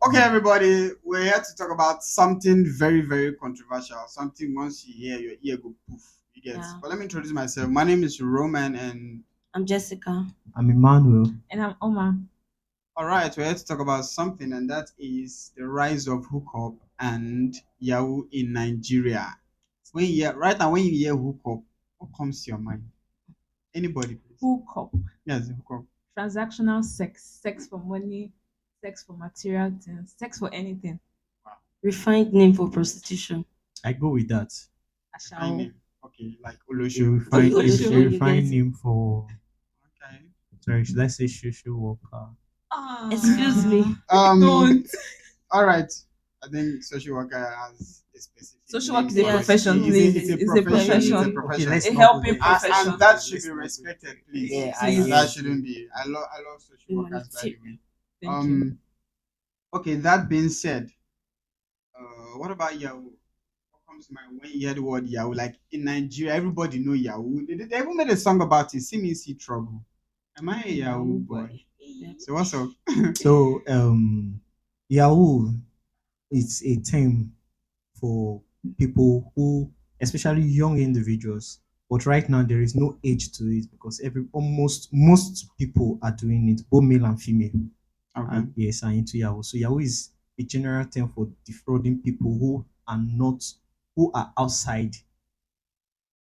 Okay, everybody, we're here to talk about something very, very controversial. Something once you hear, your ear go poof. You get. Yeah. But let me introduce myself. My name is Roman, and I'm Jessica. I'm Emmanuel. And I'm Oma. all right, we're here to talk about something, and that is the rise of hookup and Yahoo in Nigeria. When you hear, right now, when you hear hookup, what comes to your mind? Anybody, please? Hookup. Yes, hookup. Transactional sex. Sex for money, sex for material things, sex for anything. Refined name for prostitution. I go with that. Fine Ashao. name. Okay, like A Olosho. refined, Olosho, a you get refined it. name for, Okay. sorry, should I say social worker? Excuse me. Um. Don't. All right. I think social worker has a specific Social name work is a for it. Yes, profession, so please. It's a It's a profession. It's a profession. Okay, profession. let's A not go helping there. profession. And that Let's should be not go respected, there. please. Yeah, Please. That I shouldn't be. I love social workers, by the way. humanitarian. Thank you. Um. Okay. That being said, what about Yahoo? What comes to mind when you hear the word Yahoo? Like in Nigeria, everybody know Yahoo. They even made a song about it. See me, see trouble. Am I a Yahoo boy? Yep. So what's up? So, Yahoo is a term for people who, especially young individuals. But right now, there is no age to it because almost most people are doing it, both male and female. Okay. And yes, are into Yahoo. So Yahoo is a general term for defrauding people who are outside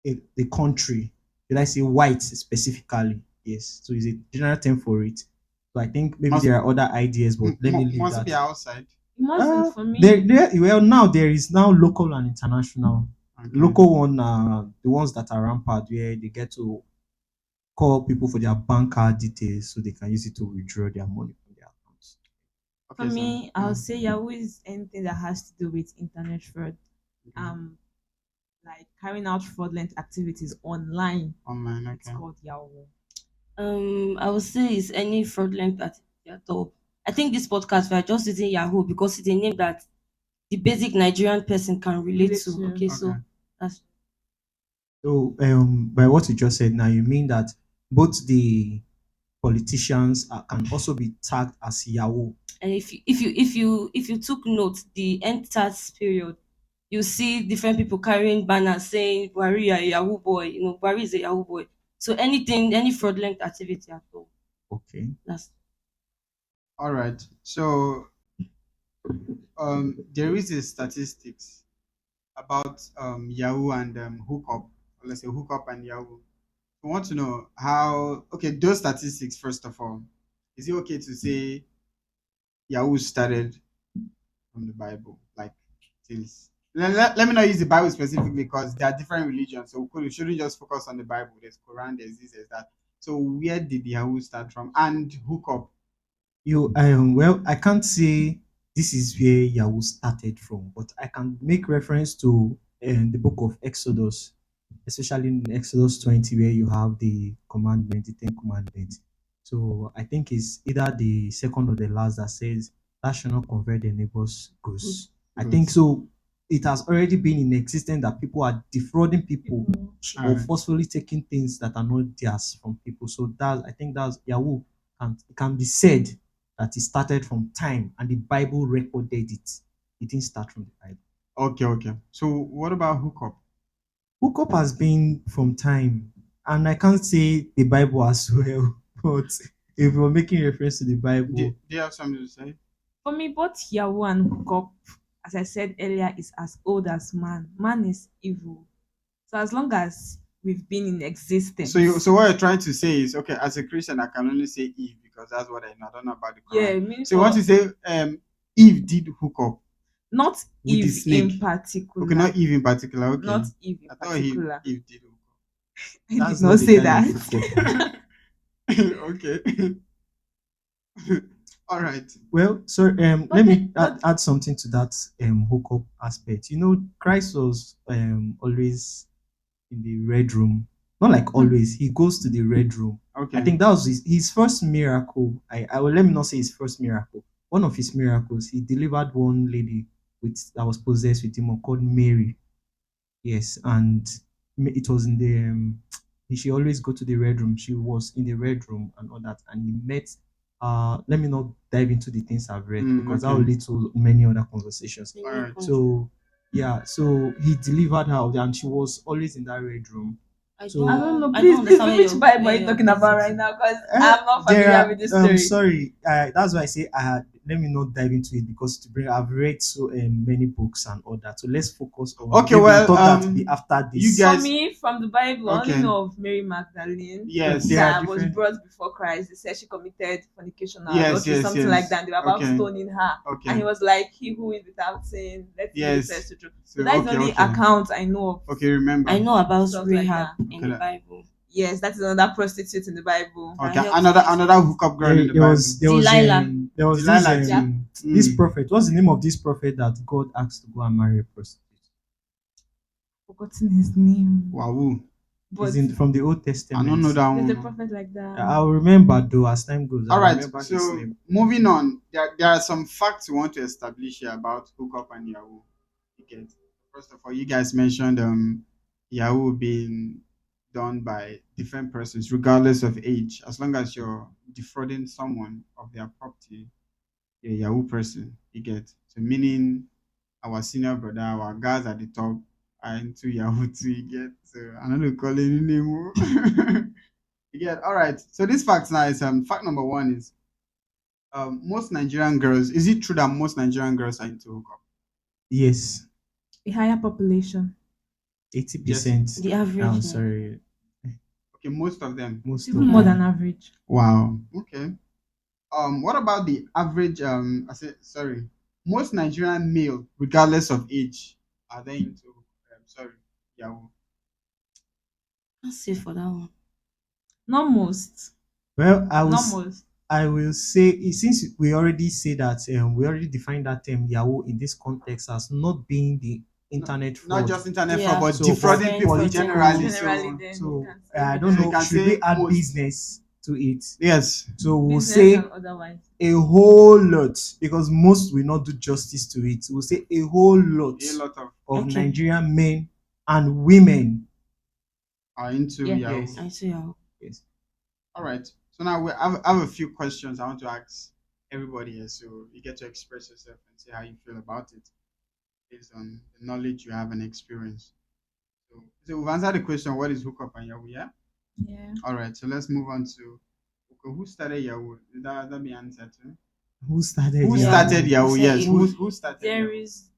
the country. Did I say white specifically? Yes. So it's a general term for it. So I think maybe Must there are other ideas, but let me leave must it be that. outside? It mustn't for me. Well, now there is now local and international. Okay. Local one, the ones that are rampant, where they get to call people for their bank card details so they can use it to withdraw their money from their accounts. For Okay, so me, I'll say Yahoo is anything that has to do with internet fraud. Um, like carrying out fraudulent activities online. online. It's Okay. called Yahoo. I would say it's any fraudulent activity at all. I think this podcast we are just using Yahoo because it's a name that the basic Nigerian person can relate Relate to. to. Okay, Okay. so that's So, by what you just said now, you mean that both the politicians can also be tagged as Yahoo. and if you took note, the end tax period, you see different people carrying banners saying Buhari a Yahoo boy, Buhari is a Yahoo boy. So anything, any fraudulent activity at all. Okay. That's All right. So there is a statistics about Yahoo and hookup. Or let's say hookup and Yahoo. I want to know how. Okay, those statistics first of all. Is it okay to say Yahoo started from the Bible? Like, since let me not use the Bible specifically because there are different religions. So we shouldn't just focus on the Bible. There's Quran. There's this. There's that. So where did Yahoo start from? And hookup. Well, I can't say this is where Yahoo started from, but I can make reference to the book of Exodus, especially in Exodus 20, where you have the commandment, the Ten Commandments. So I think it's either the second or the last that says, "Thou shalt not convert the neighbor's goods." I think Goods. so. It has already been in existence that people are defrauding people All or right. forcefully taking things that are not theirs from people. So that I think that's Yahoo, and it can be said that it started from time and the Bible recorded it. It didn't start from the Bible. Okay. Okay. So what about hookup? Hookup has been from time, and I can't say the Bible as well, but if we're making reference to the Do Bible, you have something to say? For me, both Yahoo and hookup, as I said earlier, is as old as man. Man is evil. So as long as we've been in existence, So what you're trying to say is okay. As a Christian, I can only say Eve because that's what I know. I don't know about the yeah, Quran. meaning So you want for to say Eve did hook up not with the Eve in snake? Okay, particular, not Eve in particular. Okay, not Eve in I thought particular. Eve did hook I did that's not not the say kind of that. hookup. up. Okay. All right. Well, so but let the, me but add something to that hookup aspect. Christ was always in the red room. Not like always. He goes to the red room. I Okay. think that was his first miracle. I will let me not say his first miracle. One of his miracles, he delivered one lady that was possessed with demon called Mary. Yes, and it was in the she always go to the red room. She was in the red room and all that, and he met. let me not dive into the things I've read because that will Okay. lead to many other conversations. All Many right. countries. So yeah, so he delivered her out there and she was always in that red room. I I So don't don't know. I don't Please, understand which Bible are where you you're talking getting about to. right now? Because I'm not there familiar are with this story. sorry, that's why I say let me not dive into it because I've read so many books and all that. So let's focus on Okay. maybe we'll Well, talk that be after you this. For guys. me, from the Bible, I only Okay. know of Mary Magdalene Yes. There are that was different. brought before Christ. They said she committed fornication or Yes. adultery, Yes. something like Yes. that. And they were about Okay. stoning her. And he Okay. was like, he who is without sin, let him be the Yes. first to do. So So that is the okay. only Okay. account I know of Okay. Remember. I know about stuff like Rahab that. in Okay. the Bible. Yes, that is another prostitute in the Bible. That Okay. helped Jesus Another Christ. hookup girl in the Bible. Delilah. There was this Delilah Yeah. too. this Mm. prophet. What's the name of this prophet that God asked to go and marry a prostitute? Forgotten his name. Wow. Is But in from the Old I don't Testament. know that there's a one. prophet like that. I'll remember though as time goes. All I'll right. remember his So name. moving on, there are some facts we want to establish here about hookup and Yahoo. You get. First of all, you guys mentioned Yahoo being done by different persons, regardless of age. As long as you're defrauding someone of their property, you're a Yahoo person. You get. So meaning our senior brother, our guys at the top are into Yahoo too. You get. So I'm not gonna call any name. You get. All right. So this fact now is fact number one is most Nigerian girls. Is it true that most Nigerian girls are into hookup? Yes, A higher population. eighty Yes. percent. The I'm average now. sorry, Okay, most of them. It's most even of more them. than average. Wow. Okay. What about the average? I said sorry. Most Nigerian male, regardless of age, are they into? Sorry, Yahoo. Let's say for that one. Not most. Well, Not most. I will say since we already say that we already defined that term Yahoo in this context as not being the No, internet not fraud. just internet fraud, Yeah. but So, but defrauding Different people verticals. generally. Generally, So, then you so can say I maybe don't so you know. can like Should say we add most. business to it? Yes. So we'll business and say otherwise. a whole lot because most will not do justice to it. We'll say a whole lot A lot of of Okay. Nigerian men and women. are into Yeah. Yahoo. Yes, I see how. yes. All right. So now I have a few questions I want to ask everybody here, so you get to express yourself and say how you feel about it based on the knowledge you have and experience. So we've answered the question, what is hookup and Yahoo? Yeah. Yeah. All right. So let's move on to okay, who started Yahoo? That be answered too. Who started Who Yeah. started Yahoo? You Yahoo? said Yes. it. Who started There Yahoo? is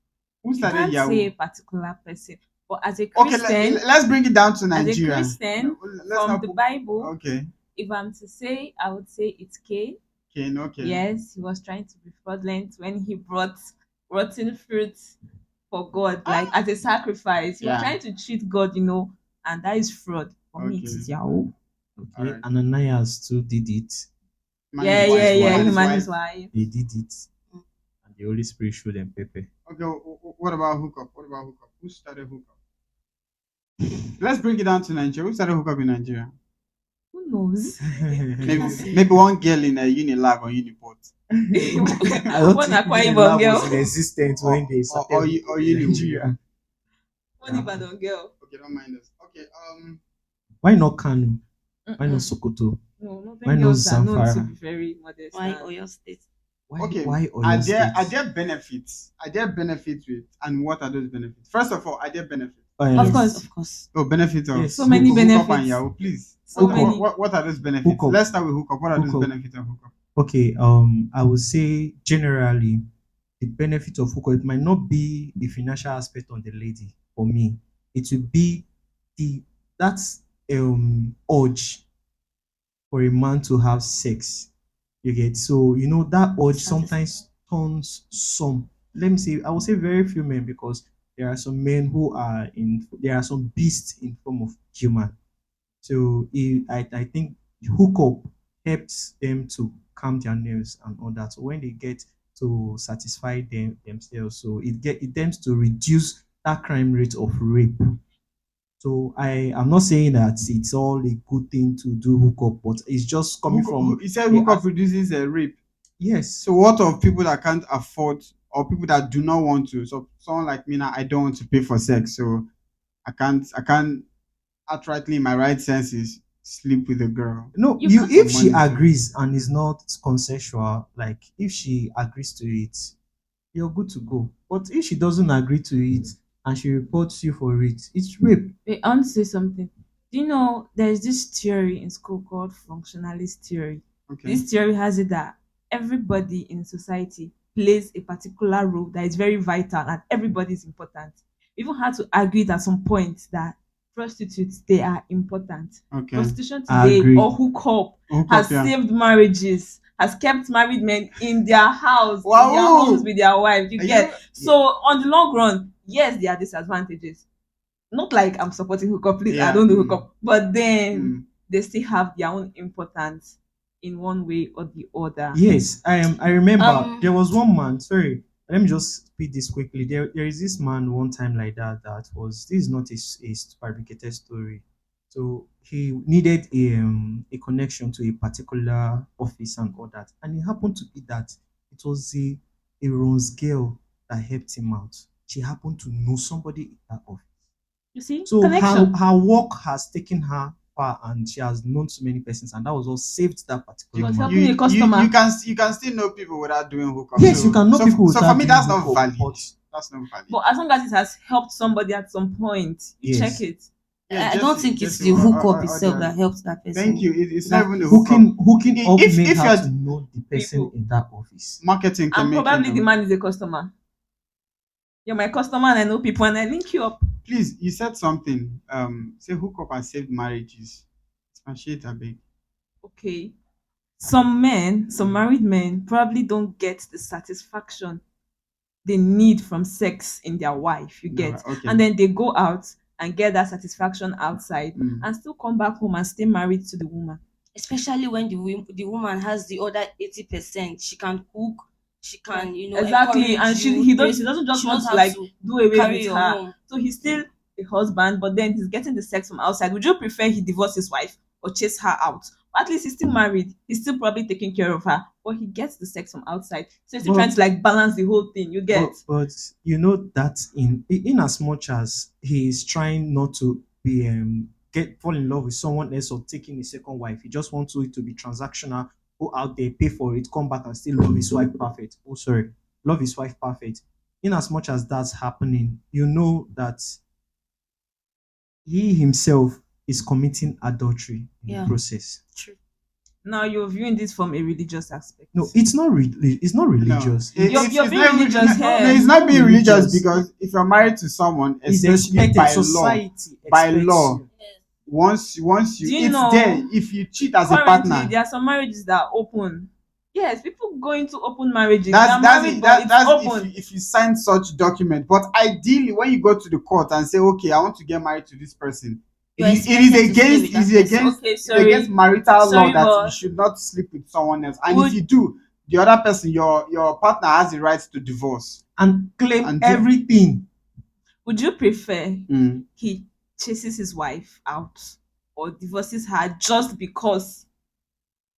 Who you started can't say a Yahoo? particular person, but as a Okay. Christian, Let's bring it down to as a Nigeria. Christian Let's from not the put. Bible, Okay. if I'm to say, I would say it's Cain. Okay. Okay. Yes, he was trying to be fraudulent when he brought rotten fruits for God, like as a sacrifice. He was Yeah. trying to cheat God, and that is fraud. For me, it Okay. is Yahoo. All Okay, right. Ananias too did it. Man Yeah, his yeah, wife. yeah. Man Wife, his Him and wife. his wife. they did it, and the Holy Spirit showed them pepper. Okay. What about hookup? What about hookup? Who started hookup? Let's bring it down to Nigeria. Who started hookup in Nigeria? Who knows? I can't say. Maybe one girl in a Unilag or Uniport. I don't One think Akwa the Ibom lab girl. was in existence when they started hookup Or in Uniwu. Nigeria. One Ibadan girl. Okay, don't mind us. Okay, Why not Kanu? Why not Mm-mm. Sokoto? No, Why northern not girls are known to Zamfara? be very modest. Why And Oyo State? okay. Why Oyo State? Are there benefits? Are there benefits with and what are those benefits? First of all, are there benefits? Of Um, course, yes, of course. Oh, benefit of yes, so many hookup and benefits. Yahoo, please. So hookup, many. What are those benefits? hookup, Let's start with hookup. What are those hookup. benefits of hookup? Okay, I would say generally the benefit of hookup it might not be the financial aspect on the lady for me. It will be the that's urge for a man to have sex. You get so that urge Satisfied. sometimes turns some. Let me say I will say very few men because there are some men who are in there are some beasts in form of human. So I think hookup helps them to calm their nerves and all that. So when they get to satisfy themselves, so it tends to reduce that crime rate of rape. So I am not saying that it's all a good thing to do hookup, but it's just coming from He said a hookup reduces rape. yes. So what of people that can't afford or people that do not want to? So someone like me now, I don't want to pay for sex, so I can't outrightly in my right senses sleep with a girl No, You you can't. for if she money's sake. agrees and is not consensual, like if she agrees to it, you're good to go. But if she doesn't agree to it and she reports you for it, it's rape. Wait, I want to say something. Do you know there's this theory in school called functionalist theory? Okay. This theory has it that everybody in society plays a particular role that is very vital and everybody is important. We even had to argue it at some point that prostitutes they are important. Okay. Prostitution I today agree. or hookup Hook up, has yeah. saved marriages, has kept married men in their house, in their homes Wow. with their wives. You Are you? get so on the long run, yes, there are disadvantages, not like I'm supporting hookup, please. I Yeah. don't do hookup, but then Mm. they still have their own importance in one way or the other. Yes, I am. I remember there Um, was one man. Sorry, let me just speed this quickly. There is this man one time like that. That was this is not a fabricated story. So he needed a connection to a particular office and all that, and it happened to be that it was a Rose girl that helped him out. She happened to know somebody in that office. You see, So her connection. her work has taken her far, and she has known so many persons, and that was what saved that She particular was man. helping a customer. You can still know people without doing hookup. Yes, you can know people So for without me doing that's not hookup, valid. but That's not valid. But as long as it has helped somebody at some point, you check yes, it. Yeah, I don't think it's Jesse, the hookup itself audience. that helps that Thank person. you. It's not even That the is hookup. hooking up made If her you're to know the person People. in that office. marketing can And make you probably the know. man is a customer. You're my customer and I know people and I link you up. Please, you said something. Say hookup has saved marriages. Expatiate a bit. Okay. Some men, some Mm. married men, probably don't get the satisfaction they need from sex in their wife, you No, get, okay. and then they go out and get that satisfaction outside Mm. and still come back home and stay married to the woman. especially when the woman has the other 80%. She can cook, she Like can, exactly, encourage and you, she praise. doesn't just She want knows to how like to do away carry with your her, home. so he's still a husband, but then he's getting the sex from outside. Would you prefer he divorce his wife or chase her out? Or at least he's still married, he's still probably taking care of her, but he gets the sex from outside, so he's still trying But to like balance the whole thing, you get. but you know that in as much as he is trying not to be get fall in love with someone else or taking a second wife, he just wants it to be transactional, go out there, pay for it, come back and still love his wife perfect. Oh sorry, love his wife perfect. In as much as that's happening, you know that he himself is committing adultery in the Yeah, process. true. Now you're viewing this from a religious aspect. No, it's not it's not No, religious. You're it's being not religious no, here. it's it's not not being religious religious. because if you're married to someone, It's especially expected. Society by expects law, you. Yes. once Do you you it's there. know If you cheat as a currently partner, there are some marriages that are open? Yes, people go into open marriages. They are married, but it's that's open. if you sign such document. But ideally, when you go to the court and say, okay, I want to get married to this person, You're expected to stay with that person. Okay, it's against sorry. marital law Sorry, that you but should not sleep with someone else. And if would you do, the other person, your partner, has the right to divorce And claim and do. everything. would you prefer Mm. he chases his wife out or divorces her just because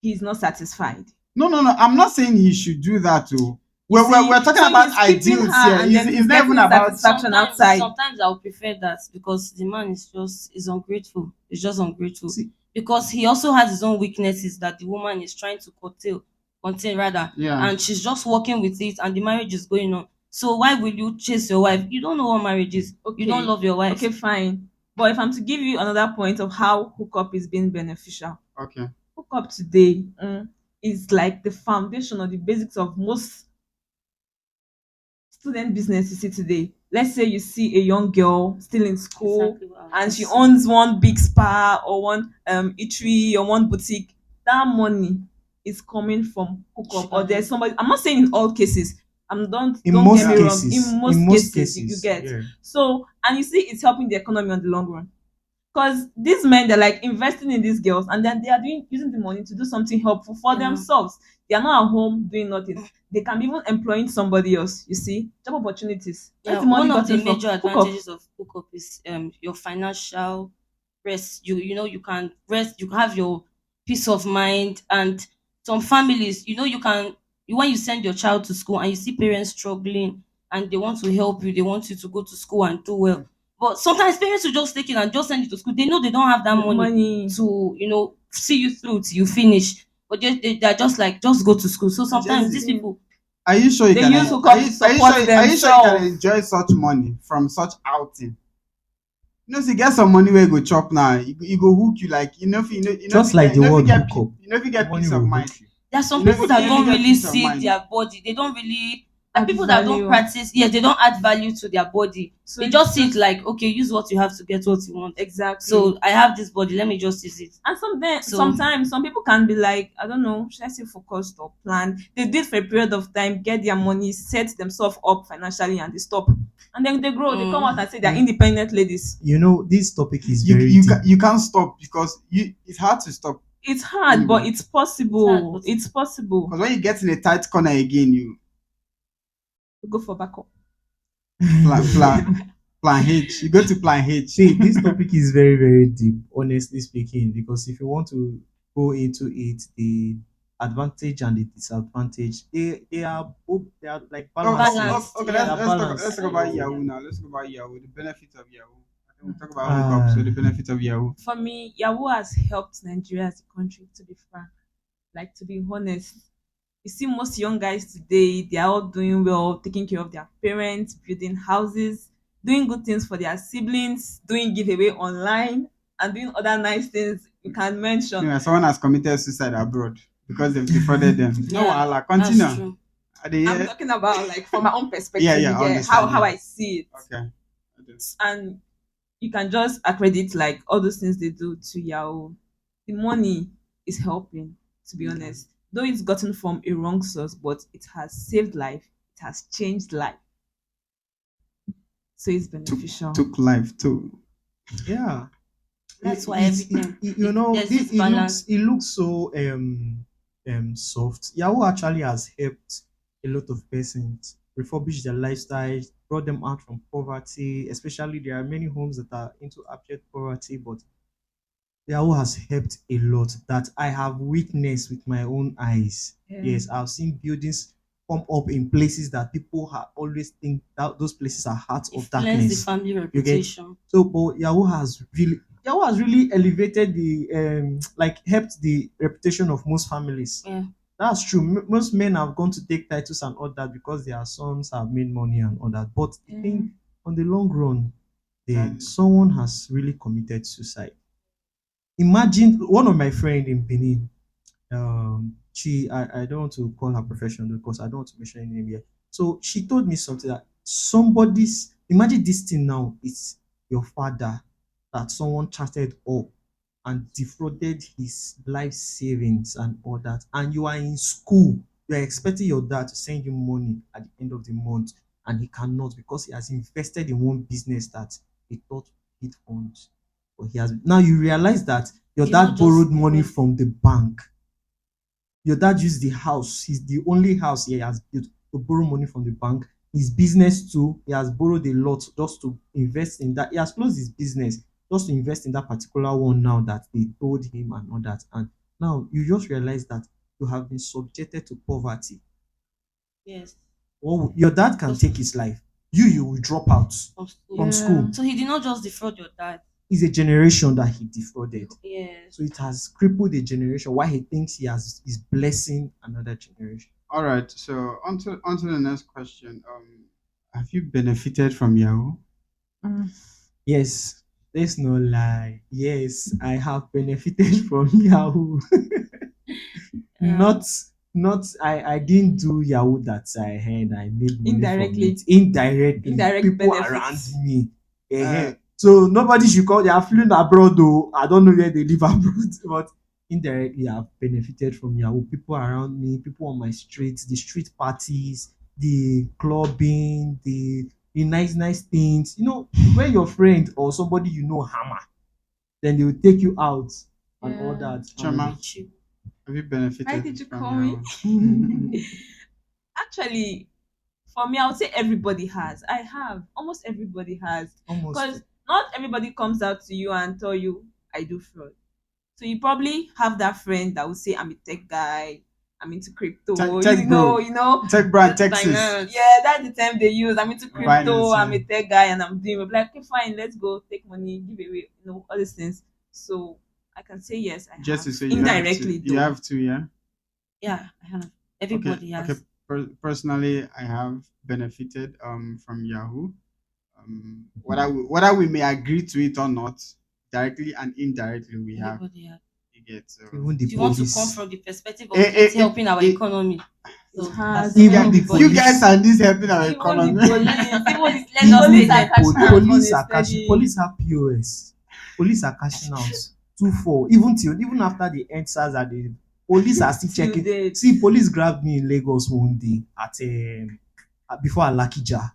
he's not satisfied? No. I'm not saying he should do that too. You see, We're talking so about he's keeping her ideals here. and then he's It's not getting even his about satisfaction Sometimes, outside. sometimes I'll prefer that because the man is ungrateful. He's just ungrateful See, because he also has his own weaknesses that the woman is trying to contain rather, yeah. and she's just working with it, and the marriage is going on. So why will you chase your wife? You don't know what marriage is. You don't Okay, love your wife. okay, fine. But if I'm to give you another point of how hookup is being beneficial, Okay. hookup today is like the foundation or the basics of most student business you see today. Let's say you see a young girl still in school Exactly what I was and going she to say. owns one big spa or one eatery or one boutique. That money is coming from hookup, or Sugar there's daddy. somebody. I'm not saying in all cases. in Don't get most me Yeah. wrong. cases, In in most most cases, you cases, get. yeah. So and you see, it's helping the economy on the long run. Because these men, they're like investing in these girls, and then they are doing using the money to do something helpful for Yeah. themselves. They are not at home doing nothing. They can be even employing somebody else. You see, job opportunities. Where's Yeah, the money one of the gotten from? major Hook up. advantages of hookup is your financial rest. You can rest, you can have your peace of mind. And some families, when you send your child to school and you see parents struggling and they want to help you, they want you to go to school and do well. But sometimes parents will just take it and just send you to school. They know they don't have that money Money. to, see you through till you finish. But they're just like, just go to school. So And sometimes these Jesse, people, are you sure you They can? use hookup to support Are you sure you can themselves. enjoy such money from such outing? See, get some money where you go chop now. You go hook you like Just like the word hookup, if you get money peace of will mind. hook you. there are some You know people if you that if you don't get really peace of see mind. their body. They don't really, like Add people that don't value. practice. Yeah, they don't add value to their body. So They it's just see it like, okay, use what you have to get what you want. exactly. So I have this body, let me just use it. And So sometimes some people can be like, I don't know, should I say focused or planned? They did for a period of time, get their money, set themselves up financially, and they stop. And then they grow, they come out and say they're Mm. independent ladies. This topic is You very you deep. you can't stop because it's hard to stop It's hard, but anyway. it's it's hard, possible. but It's possible. Because when you get in a tight corner again, you Go for backup. plan plan plan H. You go to plan H. See, this topic is very, very deep, honestly speaking, because if you want to go into it, the advantage and the disadvantage, they are both, they are like balances. balanced. Okay. They Yeah. are Let's talk balanced. about So, Yahoo now. Let's talk about Yahoo. The benefits of Yahoo. I think we talk about hookup, so uh, the benefits of Yahoo. For me, Yahoo has helped Nigeria as a country, to be frank. Like, to be honest, you see most young guys today, they are all doing well, taking care of their parents, building houses, doing good things for their siblings, doing giveaway online, and doing other nice things you can mention. Anyway, someone has committed suicide abroad because they've defrauded them. No, Yeah, Allah, that's continue. true. Are they I'm here? talking about like from my own Yeah, perspective, yeah, you I get how understand. how Yeah. I see it. Okay. Okay. And you can just accredit like all those things they do to Yahoo. The money is helping, to be Okay. honest. Though it's gotten from a wrong source, but it has saved life, it has changed life. So it's Took beneficial. took life too. yeah, That's why it's everything, it, there's this balance. it looks so soft. Yahoo actually has helped a lot of persons refurbish their lifestyle, brought them out from poverty. Especially there are many homes that are into abject poverty, but Yahoo has helped a lot that I have witnessed with my own eyes. Yeah. Yes, I've seen buildings come up in places that people have always think that those places are hearts of Influence the darkness. family You get reputation. so, but Yahoo has really elevated the like helped the reputation of most families. Yeah. That's true. Most men have gone to take titles and all that because their sons have made money and all that. But the Yeah. thing on the long run, And someone has really committed suicide. Imagine one of my friend in Benin. I don't want to call her profession because I don't want to mention any name here. So she told me something that somebody's imagine this thing now. It's your father that someone chatted up and defrauded his life savings and all that, and you are in school. You are expecting your dad to send you money at the end of the month, and he cannot because he has invested in one business that he thought it funds. But he has now you realize that your Did not dad borrowed just money defraud. from the bank. Your dad used the house. He's the only house he has built to borrow money from the bank. His business too, he has borrowed a lot just to invest in that. He has closed his business just to invest in that particular one now that they told him and all that. And now you just realize that you have been subjected to poverty. Yes. Or your dad can Just take his life. You will drop out from school. from Yeah. school. So he did not just defraud your dad. It's a generation that he defrauded. Yes. So it has crippled a generation. Why he thinks he is blessing another generation. all right. So on to the next question. Have you benefited from Yahoo? Mm. Yes, there's no lie. Yes, I have benefited from Yahoo. Yeah. not I didn't do Yahoo that I had. I made money from Indirectly. it. Indirectly, Indirect people around benefits. me. Uh, So nobody should call they are fleeing abroad though. I don't know where they live abroad, but indirectly I've benefited from Yahoo. People around me, people on my streets, the street parties, the clubbing, the nice things. When your friend or somebody hammer, then they will take you out and all Yeah. that. Chama, Cheap. have you Why benefited did you from call me? Yahoo? Actually, for me, I would say everybody has. I have. Almost everybody has. Almost. Because not everybody comes out to you and tell you, I do fraud. So you probably have that friend that will say, I'm a tech guy, I'm into Tech, crypto. tech bro, tech bro and That's Texas. Binance. Yeah, that's the term they use. I'm into crypto. Binance, I'm yeah. a tech guy, and I'm doing. We're like, okay, fine, let's go take money, give away, all these things. So I can say yes, I Just have to say indirectly you though. have to, yeah. Yeah, I have. Okay, Everybody okay. has. Personally, I have benefited from Yahoo. Whether we may agree to it or not, directly and indirectly, we have. Everybody has. You get so. Even the If you want to come police, from the perspective of Eh, it eh, eh, helping our eh, economy, It so has you affecting guys, even the you everybody. guys police, are this helping our even the economy. police, even Let us even police stay the are there. catching out on police a are cashing. steady. Police have POS. Police are cashing out 2-4. Even after the answers are the police are still Till checking. date. See, police grabbed me in Lagos one day before Alakija.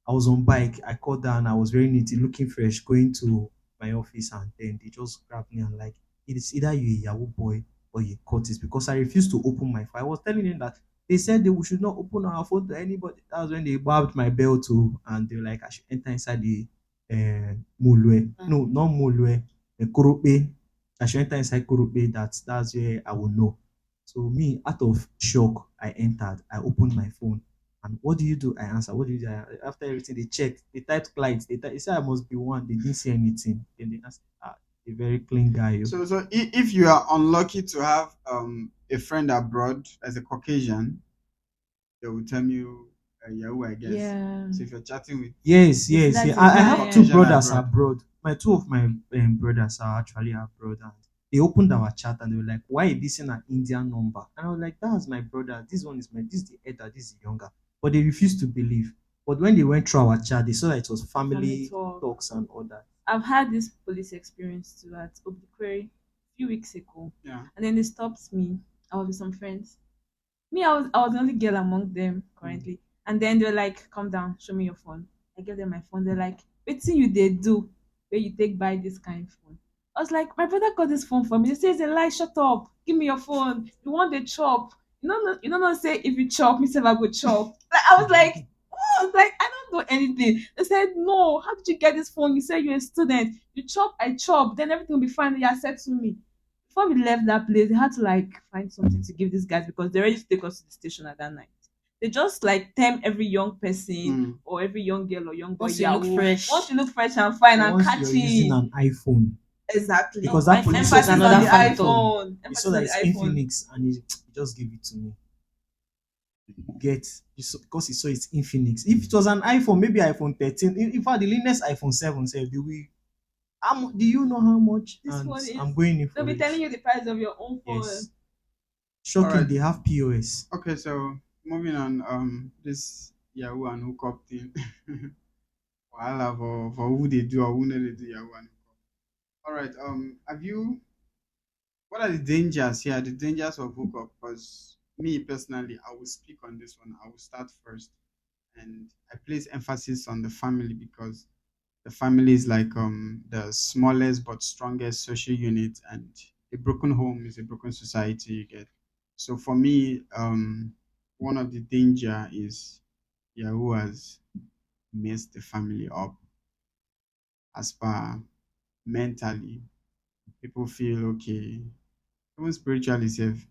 I was on bike. I called down. I was very neat, looking fresh, going to my office, and then they just grabbed me and like, it is either you a Yahoo boy or you caught it because I refused to open my phone. I was telling them that they said we should not open our phone to anybody. That was when they grabbed my bell too, and they were like, I should enter inside the Mulwe. No, not Mulwe, the Kurupe. I should enter inside Kurupe. That's where I will know. So me, out of shock, I entered. I opened my phone and what do you do? I answer. What do you do? After everything, they checked. They typed clients. They said I must be one. They didn't see anything. Then they asked, a very clean guy. Oh." So if you are unlucky to have a friend abroad as a Caucasian, they will tell you Yahoo, I guess. Yeah. So if you're chatting with Yes, It's yes, that yeah. is I a have two client. Caucasian brothers abroad, abroad. My two of my brothers are actually abroad. And they opened our chat and they were like, "Why is this in an Indian number?" And I was like, "That's my brother. This one is my. This is the elder. This is the younger." But they refused to believe. But when they went through our chat, they saw that it was Family family talk. talks and all that. I've had this police experience too at Obukwe a few weeks ago, yeah. and then they stopped me. I was with some friends. I was the only girl among them Mm. currently. And then they're like, "Calm down, show me your phone." I gave them my phone. They're like, "Wait till you they do where you take buy this kind of phone." I was like, "My brother got this phone for me." They say it's a lie, shut up. Give me your phone. You want the chop. You don't know say if you chop, me say I go chop. Like I was like, "What?" I was like, "I don't do anything." They said, "No, how did you get this phone? You say you're a student. You chop, I chop, then everything will be fine. You said to me." Before we left that place, they had to like find something to give these guys because they're ready to take us to the station at that night. They just like term every young person Mm. or every young girl or young boy Once you look Yahoo. Once fresh. you look fresh and fine and Once you're using catchy. an iPhone, Exactly. because Oh, that iPhone police is Emphasis on another the officer factor. iPhone. he saw Emphasis on that the it's iPhone. Infinix and he just gave it to me. Get because he saw it's Infinix. If it was an iPhone, maybe iPhone 13. In fact, the latest iPhone 7 said, do you know how much? This And phone is I'm going in they'll for be it. telling you the price of your own phone. Yes. All Shocking, right. they have POS. Okay, so moving on, this Yahoo and hookup thing. Wahala for who they do or who know they do Yahoo and hookup. All right. Have you? What are the dangers here? The dangers of hookup? Because me personally, I will speak on this one. I will start first, and I place emphasis on the family because the family is like the smallest but strongest social unit, and a broken home is a broken society. You get. So for me, one of the danger is Yahoo has messed the family up as per mentally. People feel okay, even spiritually safe.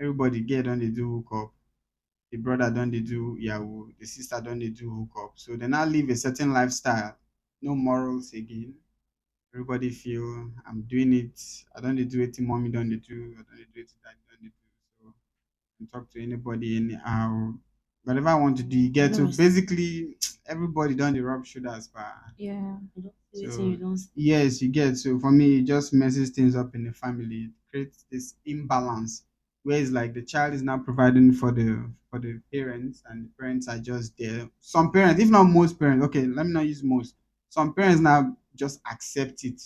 Everybody get on they do hook up. The brother don't they do Yahoo, the sister don't they do hook up. So they now live a certain lifestyle, no morals again. Everybody feel I'm doing it. I don't dey do it. Mommy don't they do. I don't dey do it. Daddy don't they do. So I can talk to anybody anyhow. Whatever I want to do, you You get don't to. respect. Basically, everybody don't dey rub shoulders, but Yeah. You don't see anything. so You don't. yes, you get. So for me, it just messes things up in the family. It creates this imbalance where it's like the child is now providing for the parents, and the parents are just there. Some parents, if not most parents, okay, let me not use most. Some parents now just accept it.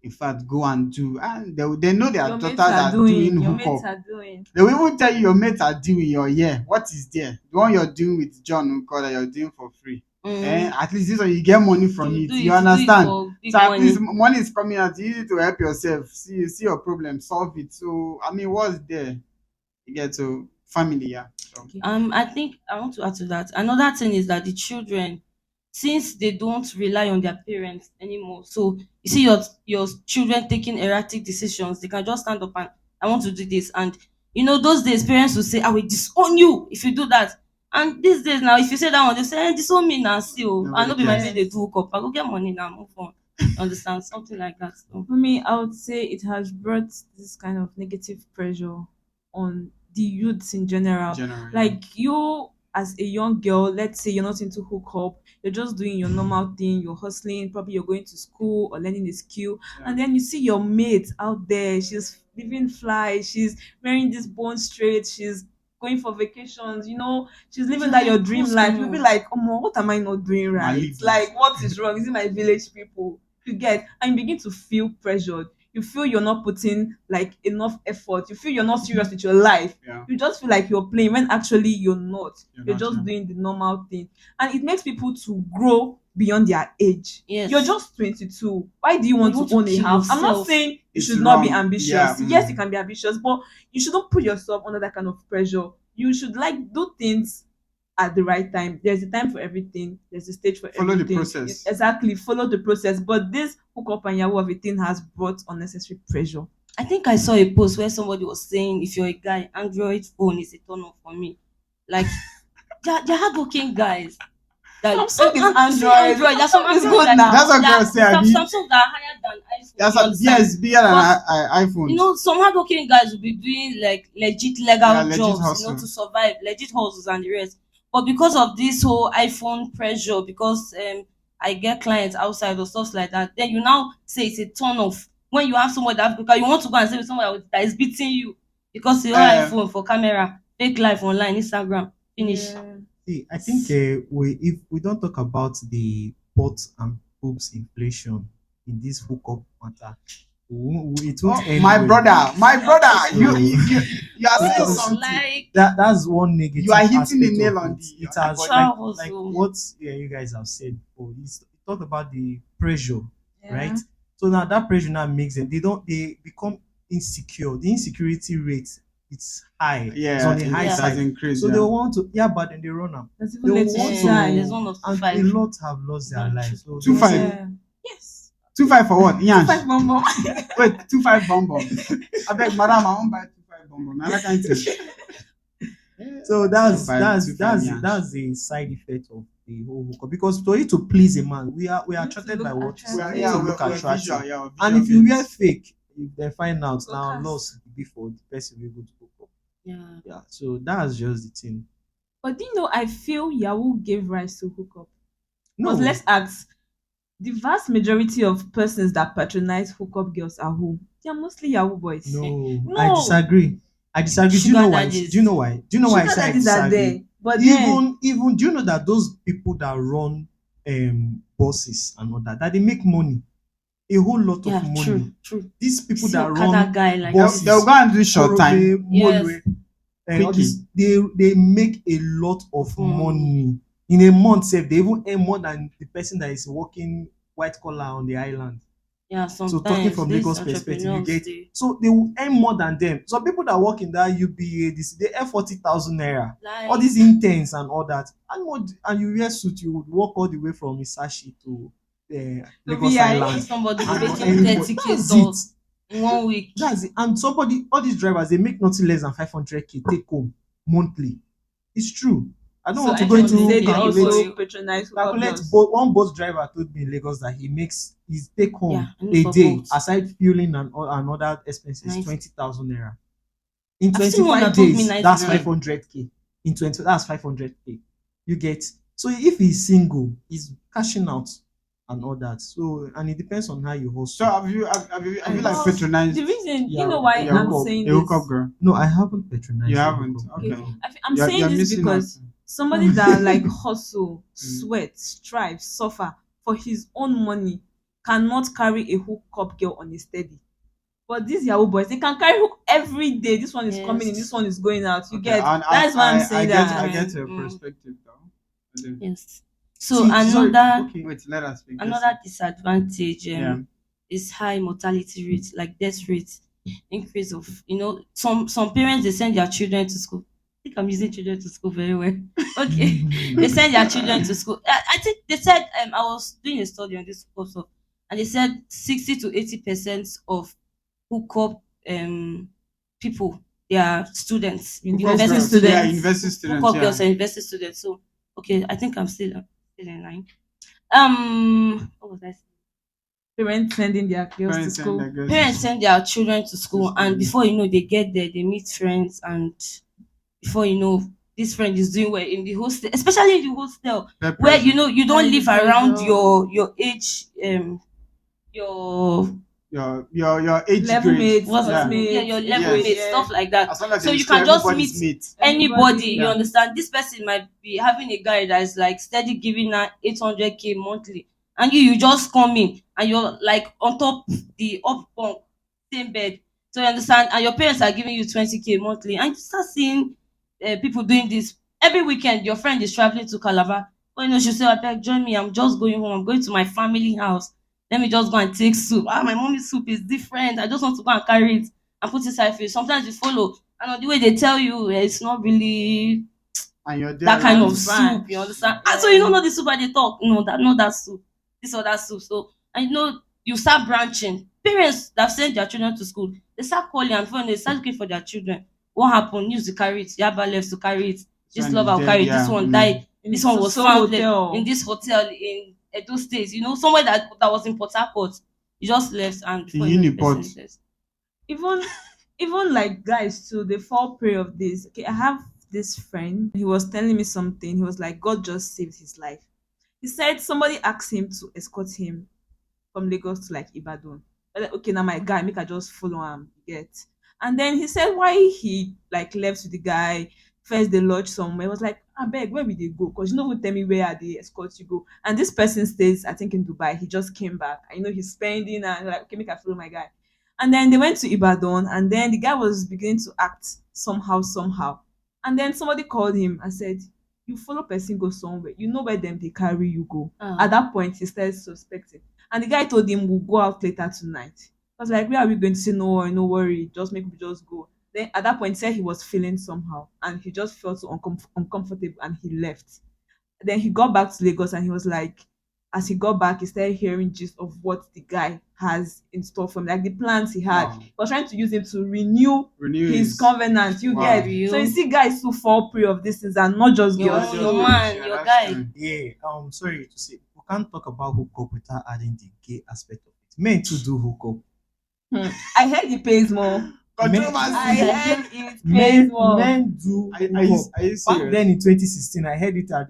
In fact, go and do, and they know their Your mates daughters are are doing doing. Your mates hookup. are doing. They will even tell you your mates are doing your yeah. What is there? The one you're doing with John Nko that you're doing for free. Mm, At least this one you get money from you it. do You it. You do it understand? for So big at least money. money is coming out. You need to help yourself. See your problem, solve it. So I mean, what's there? You get to family, yeah. So Okay. I think I want to add to that. Another thing is that the children, since they don't rely on their parents anymore, so you see your children taking erratic decisions, they can just stand up and I want to do this, and Those days parents will say, I will disown you if you do that. And these days now, if you say that one, they say, disown me now, see, oh, I Nobody no be my cares. baby, they do hook up. I go get money now, move on. Understand? Something like that. So, For me, I would say it has brought this kind of negative pressure on the youths in general. General, yeah. Like you, as a young girl, let's say you're not into hookup, you're just doing your normal thing, you're hustling, probably you're going to school or learning a skill, Yeah. and then you see your mate out there, she's living fly, she's wearing this bone straight, she's going for vacations, she's living that your dream what's life. going You'll be on? like, oh, what am I not doing right? Malibu. Like, what is wrong? Is it my village people? You get, and you begin to feel pressured. You feel you're not putting like enough effort. You feel you're not serious with your life. Yeah. You just feel like you're playing when actually you're not. You're You're not, just yeah. doing the normal thing. And it makes people to grow beyond their age. Yes. You're just 22. Why do you want You to want to own a kill house? I'm not yourself. saying you It's should not be wrong. ambitious. Yeah, Yes, you can be ambitious, but you shouldn't put yourself under that kind of pressure. You should like do things at the right time. There's a time for everything. There's a stage for Follow the everything. process. Exactly. Follow the process. But this hookup and Yahoo of a thing has brought unnecessary pressure. I think I saw a post where somebody was saying, if you're a guy, Android phone is a turn off for me. Like, they're hardworking guys. Like, Samsung is and see Android. Android. There's some Samsung is Android good that now. That's what that girls say, Abi. Samsung that are higher than iPhone. That's you a, understand? yes, bigger than But iPhone. some hardworking guys will be doing like legit legal Yeah, legit jobs, hustle. to survive, legit hustles and the rest. But because of this whole iPhone pressure, because I get clients outside or stuff like that, then you now say it's a turn off. When you have somebody that because you want to go and say with somebody that is beating you because you have iPhone for camera, fake life online, Instagram, finish. Yeah. See, I think if we don't talk about the pots and boobs inflation in this hookup matter, it won't end My well. brother, So- you are saying Because something. Like That's one negative. You are hitting the aspect nail of on it. the- It has Actual like hustle. what you guys have said before. It talked about the pressure, Yeah. right? So now that pressure now makes them they become insecure. The insecurity rate it's high. It's Yeah, on the high it has side. increased. So yeah. they want to but then they run out. That's They even let you want die. There's one of and 5. a lot have lost their One, lives. So 2-5. Yeah. Yes. 2-5 for what? 5 Yansh. mama. Wait, 2-5 bomb bomb. I beg, madam, I won't buy 2-5 bomb bomb. I like anything. So that's 2-5, that's 2-5 that's yansh. that's the side effect of the whole hookup. Because for you to please a man, we are You need to attracted by look what attractive. We are, we need yeah, to we're, look we're attractive. visual, yeah, we're And if visual you wear beings. fake, if they find out now, Focus. loss will be for the person we go to hook up. Yeah. Yeah, so that's just the thing. But do you know, I feel Yahoo gave rise to hookup. No, But let's ask, the vast majority of persons that patronize hookup girls are who? They are mostly Yahoo boys. no, No. I disagree. Do you Sugar know why? daddies. Do you know why? Do you know why I Sugar say I daddies are there. disagree? But then, Even do you know that those people that run buses and all that they make money, a whole lot Yeah, of money. true. These people See that Okada run guy like They'll, buses, they'll go and do short time. Korobe, Yes. Molue, all Quickie. this, they make a lot of Mm. money in a month. Sef, they even earn more than the person that is working white collar on the island. Yeah, So sometimes talking from these Lagos perspective, you entrepreneurs, get they so they will earn more than them. Some people that work in that UBA, they earn 40,000 naira. like All these interns and all that, and you wear suit, you would walk all the way from Isashi to Lagos VI. Island. somebody And making anybody- 30K that's dollars it. in 1 week. That's it. And all these drivers, they make nothing less than 500K take home monthly. It's true. I don't so want to I go should into say they calculate. also patronize hookup Calculate girls. one bus driver told me in Lagos that he makes his take home Yeah, I know a for day both. aside fueling and other expenses 90. 20,000 naira. In I've seen one 25 that told me days, 90 that's K. 500K. In 20, that's 500K. You get so if he's single, he's cashing out and all that. So and it depends on how you So hustle. have you And like well, patronized The reason, Yeah, you know why yeah, I'm hookup. saying a hookup this. girl? No, I haven't patronized. You a haven't? hookup Okay. girl. I'm You're saying this missing because out. somebody that like hustle, sweat, strive, suffer for his own money cannot carry a hookup girl on a steady. But these Yahoo boys, they can carry hook every day. This one is coming in, yes, this one is going out. You Okay, get, and that's why I'm saying that. I get Different, your perspective though. I do. yes. So See, sorry, another okay. Wait, let us speak. another disadvantage Yeah. is high mortality rate, like death rate, increase of some parents they send their children to school. I think I'm using children to school very well. Okay, they send their children to school. I think they said I was doing a study on this also, and they said 60 to 80% of hookup people their students, Hookup University girls. university Yeah, students, students. university students. hookup Yeah. girls and university students. So okay, I think I'm still in line. What was I saying? Parents sending their girls to Parents send school. their girls Parents send their children to to school, and school. before you know, they get there, they meet friends, and before you know, this friend is doing well in the hostel, especially in the hostel, Peer where pressure. you don't Family live around pressure. your age, your Your age Level grade. mates, what's Yeah. yeah, classmates, your level everybody, mates, Yes. yeah. stuff like that. As long as So you're in you school, can just everybody's meet mate. anybody. Everybody. You Yeah. understand? This person might be having a guy that is like steady giving her 800K monthly, and you just come in and you're like on top the up bunk, same bed. So you understand? And your parents are giving you 20K monthly, and you start seeing people doing this every weekend. Your friend is traveling to Calabar. But she say, I beg, join me. I'm just going home. I'm going to my family house. Let me just go and take soup. Ah, my mommy's soup is different. I just want to go and carry it and put it inside fish. Sometimes you follow, and on the way they tell you it's not really And you're there that kind Not of already. soup. You French. understand? And so you Yeah. don't know the soup and they talk. No, that not that soup. This or that soup. So and you start branching. Parents that send their children to school, they start calling and phone, they start looking for their children. What happened? News to carry it. Yaba left to carry it. This This one is lover will dead. carry it. This Yeah. one died. In This one so was so found in hotel. this hotel in Edo State. Somewhere that was in Port Harcourt. You just left, and In before you know, the person Uniport. is dead. Even even like guys too, they fall prey of this. Okay, I have this friend. He was telling me something. He was like, God just saved his life. He said somebody asked him to escort him from Lagos to like Ibadan. I like, okay, now my guy, make I just follow him, you get. And then he said why he like left with the guy. First they lodge somewhere. He was like, I beg, where will they go? Because you know who tell me where are they escort you go. And this person stays, I think, in Dubai. He just came back. I know he's spending and like, okay, make I follow my guy. And then they went to Ibadan, and then the guy was beginning to act somehow. And then somebody called him and said, you follow person go somewhere, you know where them they carry you go. At that point, he started suspecting. And the guy told him, we'll go out later tonight. I was like, where are we going to say, no worry, no worry, just make me just go. Then at that point, he said he was feeling somehow and he just felt so uncomfortable and he left. Then he got back to Lagos and he was like, as he got back, he started hearing gist of what the guy has in store for him, like the plans he had. Wow. He was trying to use him to renew Renew his his. covenant. You Wow. get so you see guys who fall prey of these things and not just Your girls. own, Just your So girls. man, Yeah, your that's guy. true. Yeah, sorry to say, we can't talk about hookup without adding the gay aspect of it. Men too do hookup. I heard it pays more. I Controversy. heard it pays more. Men do hookup. Are you Back serious? then in 2016, I heard it at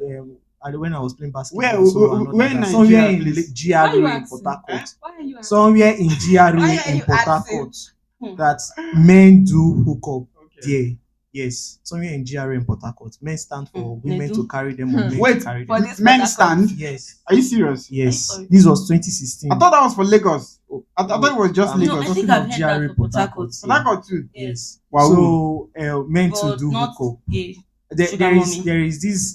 when I was playing basketball. Where- so and all where that. in Somewhere Nigeria, in please? Why you GRA in asking? Port Harcourt. Why are you asking? Somewhere in GRA Why are in you Port asking? Harcourt Hmm. that men do hookup Okay. there. Yes, somewhere in GRA in Port Harcourt. Men stand for They women do. to carry them or men Wait, to carry For them. this men Port Harcourt. stand? Yes, Are you serious? yes. sorry? This was 2016. I thought that was for Lagos. Oh, I thought it was just I'm Lagos. I talking think of I've heard that GRA for Port Harcourt. So that got too. Yes. Wow. So men to But do not hookup. gay. There, Sugar there is mommy. there is this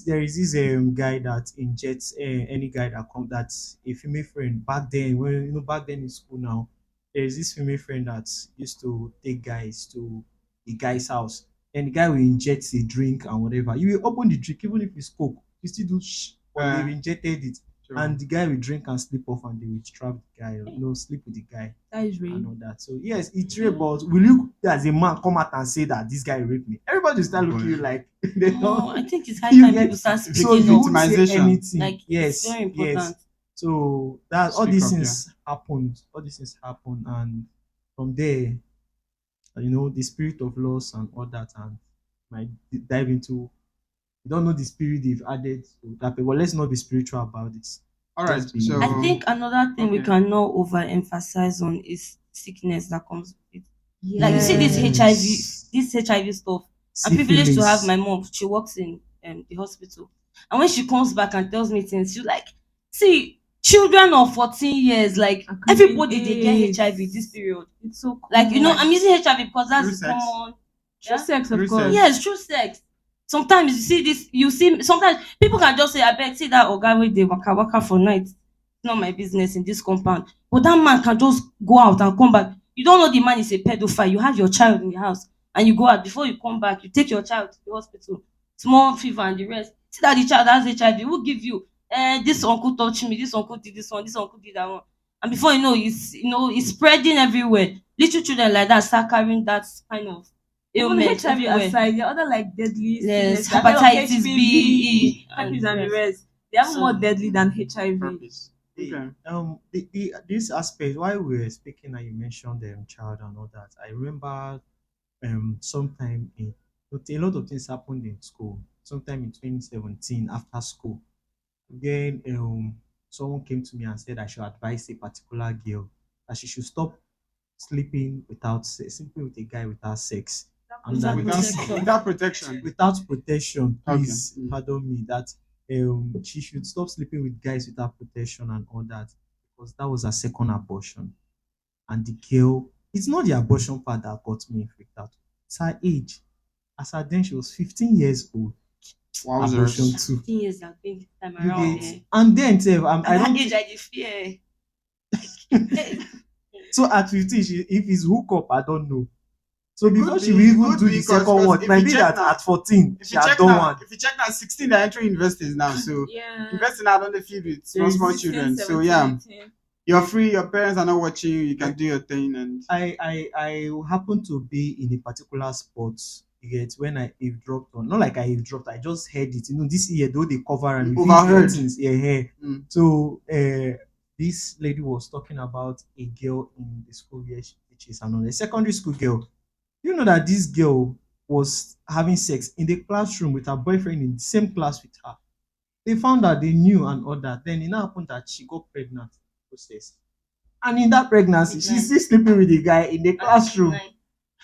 guy that injects any guy that comes, that's a female friend. Back then, when back then in school now, there is this female friend that used to take guys to the guy's house, and the guy will inject a drink and whatever. You will open the drink, even if it's coke, you still do but they've injected it, Sure. and the guy will drink and sleep off, and they will trap the guy, sleep with the guy That is and real. all that. So yes, it's real, but will you as a man come out and say that this guy raped me? Everybody will start looking at you like they No, I don't. think it's high You time get- people start so speaking So you up. won't say Victimization. anything. Like Yes, it's very important. yes. So that all Speak these up, things happened. All these things happen, and from there, the spirit of loss and all that, and might dive into. You don't know the spirit they've added to that, but let's not be spiritual about this. All right. Just be- So I think another thing we okay. cannot overemphasize on is sickness that comes with it. Like you see this Yes. HIV stuff. I'm privileged to Syphilis. have my mom. She works in the hospital, and when she comes back and tells me things, she's like, "See, children of 14 years, like Are everybody claiming they get AIDS. HIV this period. It's so cool. Like I'm using HIV because that's Through the sex? common. True Yeah? sex, of Through course. sex. Yes, true sex. Sometimes you see this, sometimes people can just say, I beg, see that oga wey dey waka for night. It's not my business in this compound. But that man can just go out and come back. You don't know the man is a pedophile. You have your child in the house and you go out. Before you come back, you take your child to the hospital. Small fever and the rest. See that the child has HIV. Who give you? This uncle touched me. This uncle did this one. This uncle did that one. And before you know, it's spreading everywhere. Little children like that start carrying that kind of Even ailments HIV everywhere. aside, there are other like deadly There's sickness. I've heard of hepatitis B, HPV, E, herpes, and the and the rest. rest. They are more So deadly than HIV. Purpose. The, Okay. this aspect, while we were speaking and you mentioned child and all that, I remember sometime in but a lot of things happened in school. Sometime in 2017 after school, then someone came to me and said I should advise a particular girl that she should stop sleeping with a guy without sex, and without that Without this protection. without protection. without protection, Okay. please pardon me, that she should stop sleeping with guys without protection and all that, because that was her second abortion. And the girl, it's not the abortion part that got me freaked out, it's her age. As at then she was 15 years old. Abortion Wowzers. too. 15 years I've been this time You around get, there. and then At I that don't. age, I did fear. So at 15, if it's hook up, I don't know. So It before could she be, will it even could do be the because second one, it if might you be check that now, at 14 if she you had check done now, one. if you check now, 16 they're entering universities now. So Yeah. university now don't they feed with There is small 16, children. So 17, yeah, 18. you're free, your parents are not watching you, you can do your thing and I happen to be in a particular sport. You get, when I eavesdropped on, not like I eavesdropped, I just heard it. This year though they cover and you you fit hear overheard. things. Yeah, yeah. Mm. So this lady was talking about a girl in the school where which is another secondary school girl. You know that this girl was having sex in the classroom with her boyfriend in the same class with her. They found out, they knew and all that. Then it now happened that she got pregnant in the process. And in that pregnancy, she's still sleeping with the guy in the classroom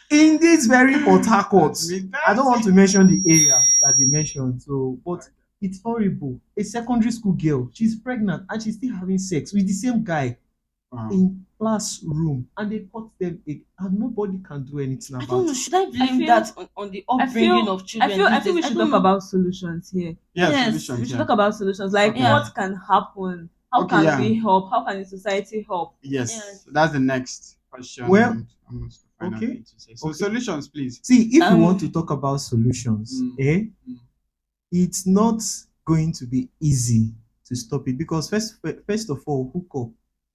in this very Port Harcourt. I don't want to mention the area that they mentioned, so but it's horrible. A secondary school girl, she's pregnant and she's still having sex with the same guy Wow. in classroom, and they caught them, and nobody can do anything I about don't know. it. Should I blame feel- that on the upbringing of children I these feel days? we I should don't talk know. about solutions here. Yeah, Yes, We solutions, should yeah. talk about solutions, like Okay. Yeah. what can happen, how Okay, can yeah. we help, how can the society help. Yes. Yes. So that's the next question Well, I want to find out okay, thing to say. So okay. solutions, please. See, if we Um, want to talk about solutions, Mm. it's not going to be easy to stop it, because first of all, hookup,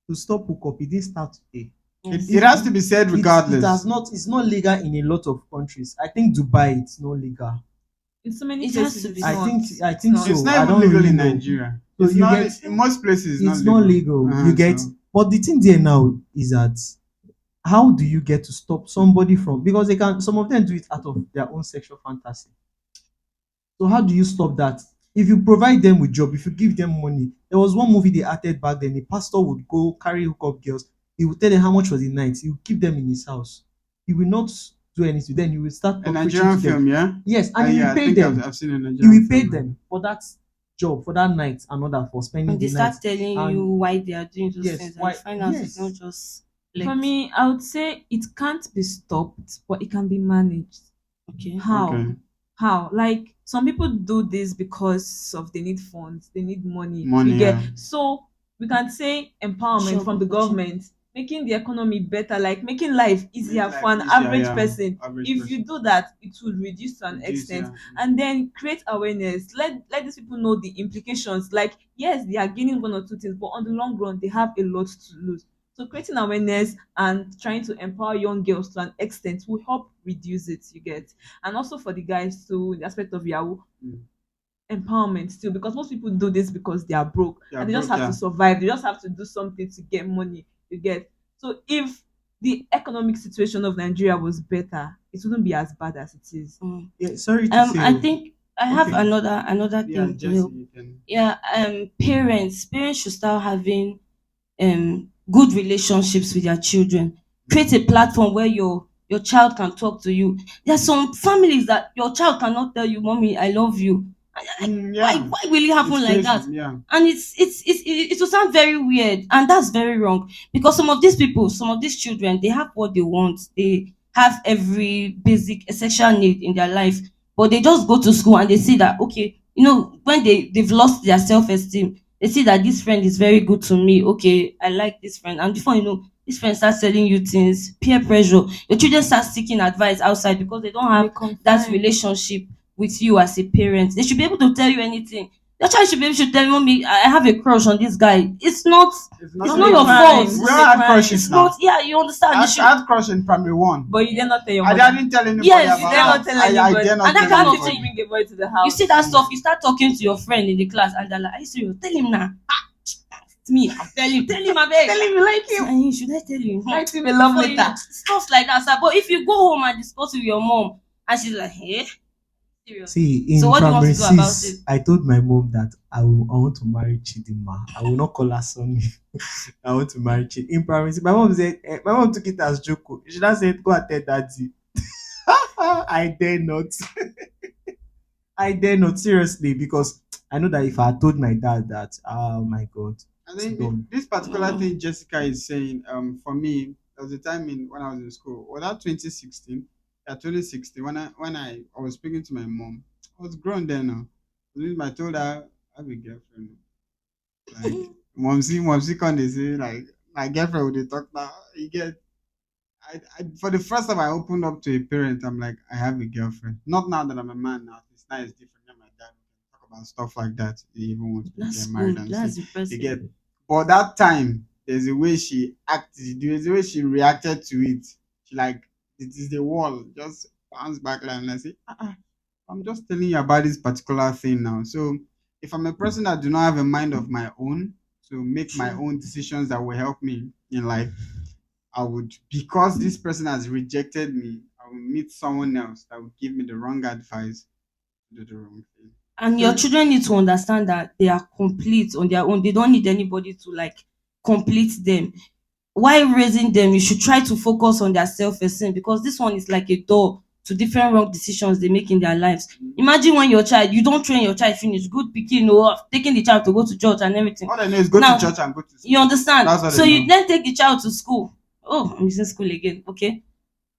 to stop hookup, it didn't start today. yes. It has to be said It regardless. has not. It's not legal in a lot of countries. I think Dubai, it's not legal. In so many It has places to it's be. I not. think It's so. not. It's not I even don't legal really in know. Nigeria. So It's you not get, in most places it's not legal. You get, so- but the thing there now is that how do you get to stop somebody from, because they can, some of them do it out of their own sexual fantasy. So how do you stop that? If you provide them with job, if you give them money, there was one movie they acted back then. The pastor would go carry hookup girls. He would tell them how much for the night. He would keep them in his house. He will not do anything. Then he will start a preaching Nigerian to them. film, yeah? Yes, and he Yeah, will I pay think them. I've seen a He Nigerian will pay film. them for that job, for that night, another for spending And they the night. start telling And you why they are doing those yes, things, and why? you find out it's not Yes. just For like me, I would say it can't be stopped, but it can be managed. okay. How? Okay. How? Like some people do this because of they need funds, they need money. Money, You get, yeah. so we can say empowerment Job from the opportunity. government, making the economy better, like making life easier Make for an life easier, average yeah. person. Average If person. you do that, it will reduce to an Reduce, extent. yeah. And then create awareness. Let these people know the implications. Like, yes, they are gaining one or two things, but on the long run, they have a lot to lose. So creating awareness and trying to empower young girls to an extent will help reduce it, you get. And also for the guys too, the aspect of Yahoo, Mm. empowerment still, because most people do this because they are broke They are and they just broke, have to yeah. survive. They just have to do something to get money, you get. So if the economic situation of Nigeria was better, it wouldn't be as bad as it is. Mm. Yeah, sorry to say. I think I have Okay. another Yeah, thing to Jesse, help. you can. Yeah, parents should start having good relationships with their children. Create a platform where your child can talk to you. There are some families that your child cannot tell you, "Mommy, I love you." Why Yeah. why will it happen It's like crazy, that? yeah. And it will sound very weird, and that's very wrong, because some of these people, some of these children, they have what they want. They have every basic essential need in their life, but they just go to school and they see that, okay, when they've lost their self-esteem, they see that this friend is very good to me. Okay, I like this friend, and before you know, this friend starts telling you things, peer pressure. Your children start seeking advice outside because they don't They have that confine. relationship with you as a parent. They should be able to tell you anything. Your child should tell mommy, I have a crush on this guy. It's It's not not a your even crime. fault. we It's all a had crime. crushes It's now. not, yeah, you understand. You should, I had crush in primary one. But you dare not tell your I mother. didn't tell anybody Yes, You about dare that. not tell I anybody. dare not And that tell kind Can't of even anybody. thing, bring a boy to the you house. see that stuff, you start talking to your friend in the class, and they're like, are you serious? Tell him now. It's me. I'm telling him. Tell him, I beg. Tell him you like him. Should I tell you? Write him a love Before you letter. know, stuff like that, sir. But if you go home and discuss with your mom, and she's like, hey, serious. See, So in what do you want primary to do about it? six, I told my mom that I want to marry Chidima. I will not call her Sonny. I want to marry Chid. In primary six, my mom said, my mom took it as joke. She just said, go and tell daddy. I dare not. I dare not, seriously, because I know that if I had told my dad that, oh my God, I it's think done. this particular thing Jessica is saying, for me, there was a time when I was in school. Was that 2016? Yeah, 2016. When I was speaking to my mom, I was grown then. I told her I have a girlfriend. Like momsy can they say like my girlfriend would they talk now. You get for the first time I opened up to a parent, I'm like, I have a girlfriend. Not now that I'm a man now. It's now it's different. Now my dad can talk about stuff like that. He even wants me to That's get married good. and That's say you impressive. get. But that time, there's a way she acted, there's a way she reacted to it. She like it is the wall, just bounce back like and I say, I'm just telling you about this particular thing now. So if I'm a person that do not have a mind of my own to make my True. own decisions that will help me in life, I would, because this person has rejected me, I will meet someone else that will give me the wrong advice to do the wrong thing. And your So children need to understand that they are complete on their own. They don't need anybody to like complete them. While raising them, you should try to focus on their self-esteem, because this one is like a door to different wrong decisions they make in their lives. Imagine when your child, you don't train your child finish, good picking, taking the child to go to church and everything. all they know is go to Now, church and go to you school. understand? That's all So they you know. then take the child to school. Oh, I'm using school again. Okay.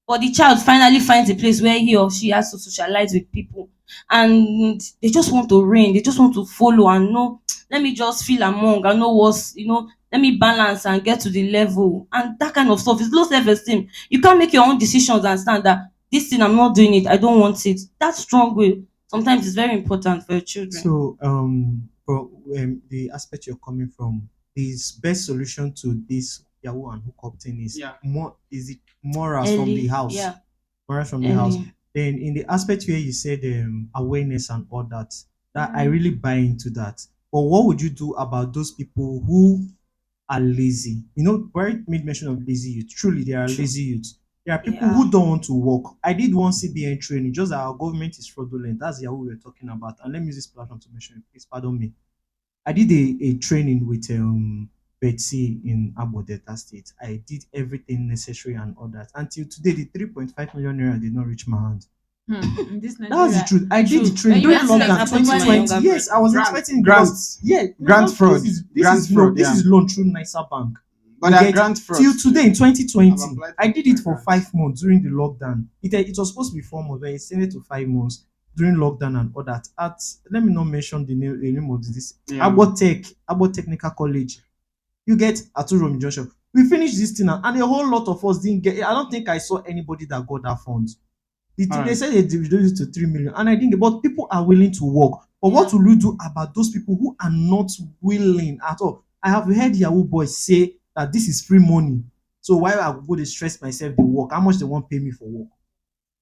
But the child finally finds a place where he or she has to socialize with people, and they just want to reign, they just want to follow and know, let me just feel among and know what's, let me balance and get to the level, and that kind of stuff is low self-esteem. You can't make your own decisions and stand that this thing, I'm not doing it, I don't want it. That strong will sometimes is very important for your children. So, for the aspect you're coming from, the best solution to this Yahoo and hookup thing is Yeah. more is it morals from the Early, house. yeah, Morals from the house. early. Then in the aspect where you said awareness and all that, that I really buy into that. But what would you do about those people who are lazy? You know, Barry made mention of lazy youth. Truly, there are True. lazy youths. There are people Yeah. who don't want to work. I did one CBN training, just that our government is fraudulent. That's Yahoo we're talking about. And let me use this platform to mention it. Please pardon me. I did a training with Betsy in Abo Delta State. I did everything necessary and all that. Until today, the 3.5 million naira did not reach my hand. In this That's the Nigeria. truth. I did the True. training But you during have to lockdown happen to my 2020. younger Yes, I was brother. expecting Grants. yeah, Grant fraud. This Grant is fraud, this yeah. is loan through NISA Bank. But You there are get grant frauds till today in too. I've 2020, applied I for did it for grants. 5 months during the lockdown. It was supposed to be 4 months, but it extended to 5 months during lockdown and all that. At let me not mention the name of this Yeah. Abo Technical College. You get Aturom Joshua. We finished this thing and a whole lot of us didn't get it. I don't think I saw anybody that got that fund. They Alright. said they reduced it to 3 million, and I think but people are willing to work. But what Yeah. will we do about those people who are not willing at all? I have heard Yahoo boys say that this is free money. So why I go to stress myself to work? How much they want pay me for work?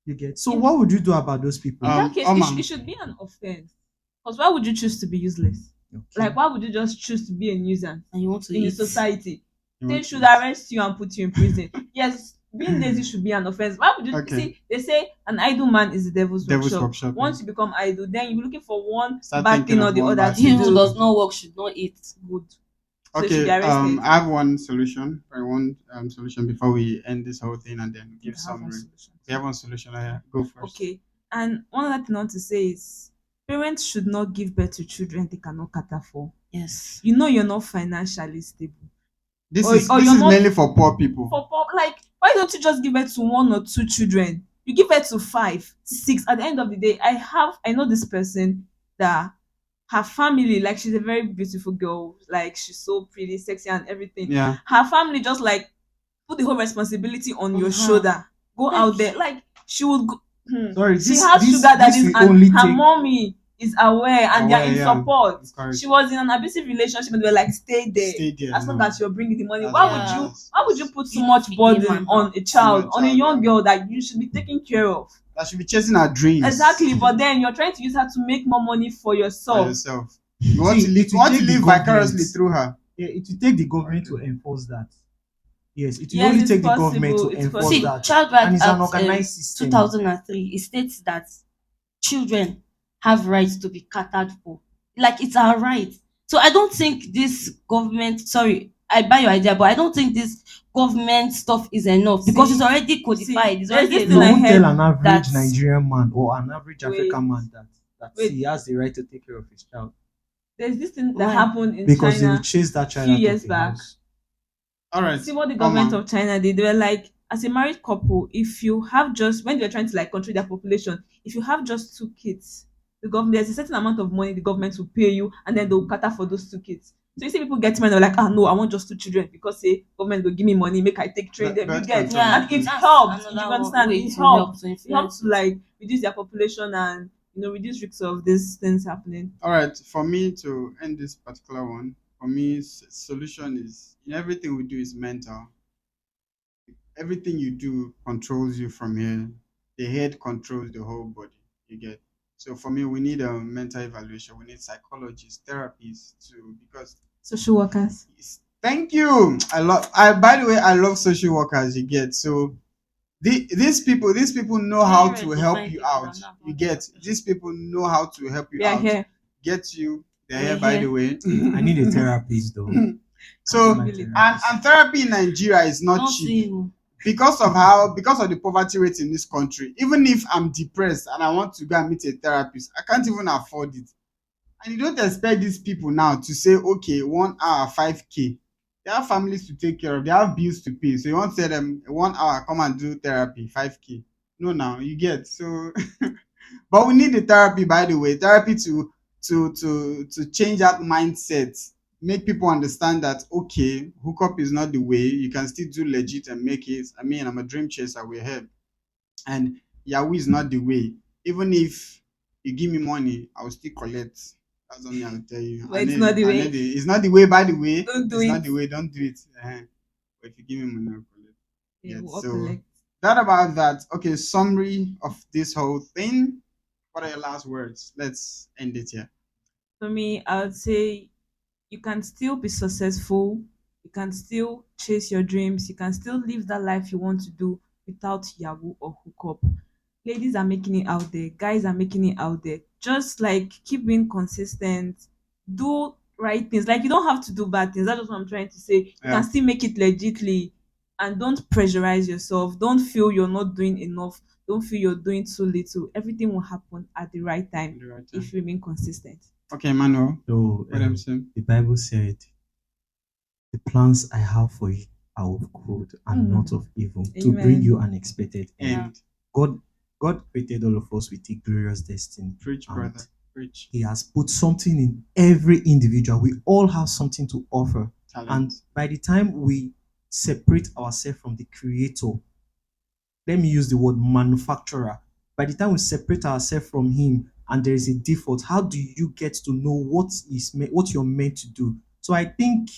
You get. So In, what would you do about those people? in that case, Omar. it should be an offense. Because why would you choose to be useless? Okay. Like, why would you just choose to be a nuisance And you want to in the eat. society? You They want should to- arrest you and put you in prison. Yes, being lazy should be an offense. Why would you Okay. see? They say an idle man is the devil's workshop. workshop. Once you become idle, then you're looking for one Start bad thinking thing or of the one other bad to He thing. who do. does not work should not eat. Good. So you should Okay, be arrested. I have one solution. I want solution before we end this whole thing and then give You have one summary. solution. We have one solution. Go first. Okay. And one other thing I want to say is parents should not give birth to children they cannot cater for. Yes. You know you're not financially stable. This Or is you're not mainly for poor people. like, why don't you just give birth to one or two children? You give birth to 5, 6. At the end of the day, I know this person that her family, like, she's a very beautiful girl, like, she's so pretty, sexy and everything. Yeah. Her family just like put the whole responsibility on your her. shoulder. Go Like- out there, like, she would go, Sorry, she this has this sugar daddies this will and only her take mommy is aware and they are Aware, in yeah. support. Correct. She was in an abusive relationship and they were like, stay there. Stay there. As long No. as you're bringing the money. That's Why what would it Yeah. you is. why would you put so You know much fit dey burden man on how. a child, on a child, young yeah. girl that you should be taking care of? That should be chasing our dreams. Exactly, but then you're trying to use her to make more money for For yourself. yourself. You want See, to live. it You will want to take the live government. vicariously through her. Yeah, it will take the government to enforce that. Yes, it will Yes, only it's take the government possible. to It's enforce See, possible. that. Child And Right it's an Act organized system. 2003, it states that children have rights to be catered for. Like it's our right. So I don't think this government, sorry, I buy your idea, but I don't think this government stuff is enough because See, it's already codified. It's there's already this a thing You law I won't heard. tell an average that Nigerian man or an average Wait. African man that Wait. he has the right to take care of his child There's this thing that Why? happened in because they will China chase that a child few out of years the back. house. All right. See what the come government on. of China did. They were like, as a married couple, if you have just when they're trying to like control their population, if you have just 2 kids, the government there's a certain amount of money the government will pay you, and then they'll cater for those 2 kids. So you see people get married, they're like, ah no, I want just 2 children because say government will give me money, make I take train them. You Birth get, control. yeah, and it that's helped. You another understand? way It to help helped. to It helped influence to it. like reduce their population and reduce risks of these things happening. All right. For me to end this particular one, for me, solution is in everything we do is mental. Everything you do controls you from here. The head controls the whole body. You get. So for me, we need a mental evaluation. We need psychologists, therapists to because Social workers. thank you. I by the way, I love social workers, you get. So these people know how Very rare to to help find you people out. that know about You their get. profession. These people know how to help you We are out. here. Get you. They're We're here, by the here. way. I need a therapist though. So My Really. therapist. and therapy in Nigeria is not Not cheap him. because of the poverty rate in this country. Even if I'm depressed and I want to go and meet a therapist, I can't even afford it. And you don't expect these people now to say, okay, 1 hour, 5K. They have families to take care of, they have bills to pay. So you want to tell them 1 hour, come and do therapy, 5K. No, now you get. So but we need the therapy, by the way, therapy to change that mindset, make people understand that okay, hookup is not the way. You can still do legit and make it. I mean, I'm a dream chaser, we're here. And Yahoo is not the way. Even if you give me money, I will still collect. That's only I'll tell you. But it's not the I know way. it's not the way, by the way. Don't do It's it. not the way, don't do it. But if you give me money, I'll collect. Yeah, Yeah, we'll so collect. that about that. Okay, summary of this whole thing. What are your last words? Let's end it here. For me, I would say you can still be successful. You can still chase your dreams. You can still live that life you want to do without Yahoo or hookup. Ladies are making it out there. Guys are making it out there. Just like keep being consistent. Do right things. Like you don't have to do bad things. That's just what I'm trying to say. You Yeah. can still make it legitly, and don't pressurize yourself. Don't feel you're not doing enough. Don't feel you're doing too little. Everything will happen at the right time At the right if time. you remain consistent. Okay, Manuel. So What I'm saying. the Bible said, "The plans I have for you are of good and Mm. not of evil, to bring Amen. you an expected end." Yeah. And God, God created all of us with a glorious destiny, preach, and brother. Preach. He has put something in every individual. We all have something to offer, and Talent. by the time we separate ourselves from the Creator, let me use the word manufacturer. By the time we separate ourselves from him and there is a default, how do you get to know what you're meant to do? So I think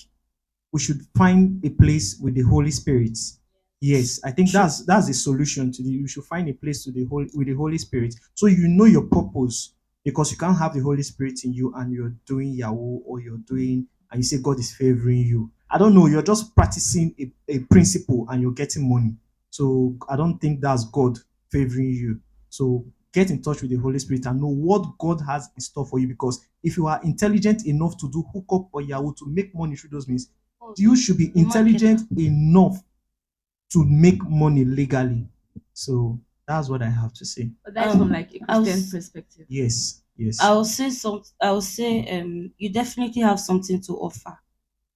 we should find a place with the Holy Spirit. Yes, I think that's the solution to the. You should find a place with the Holy Spirit, so you know your purpose. Because you can't have the Holy Spirit in you and you're doing Yahoo or you're doing and you say God is favoring you. I don't know. You're just practicing a principle and you're getting money. So I don't think that's God favoring you. So get in touch with the Holy Spirit and know what God has in store for you. Because if you are intelligent enough to do hookup or Yahoo to make money through those means, you should be The marketer. intelligent enough to make money legally. So that's what I have to say. But that's from like a I was- Christian perspective. Yes, yes. I'll say you definitely have something to offer.